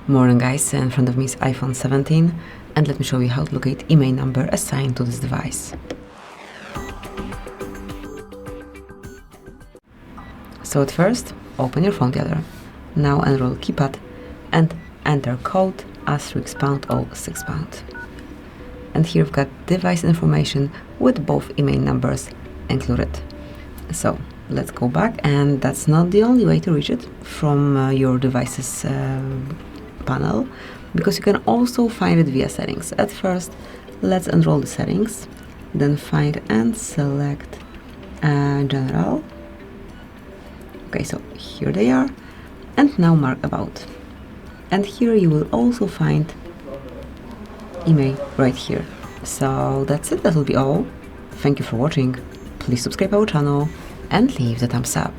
Morning guys, in front of me is iPhone 17 and let me show you how to locate IMEI number assigned to this device. So at first, open your phone together. Now enroll keypad and enter code *pound or £6. And here we've got device information with both IMEI numbers included. So let's go back, and that's not the only way to reach it from your device's panel, because you can also find it via settings. At first, let's enroll the settings, then find and select general. Okay, so here they are, and now mark about. And here you will also find IMEI right here. So that's it, that will be all. Thank you for watching. Please subscribe our channel and leave the thumbs up.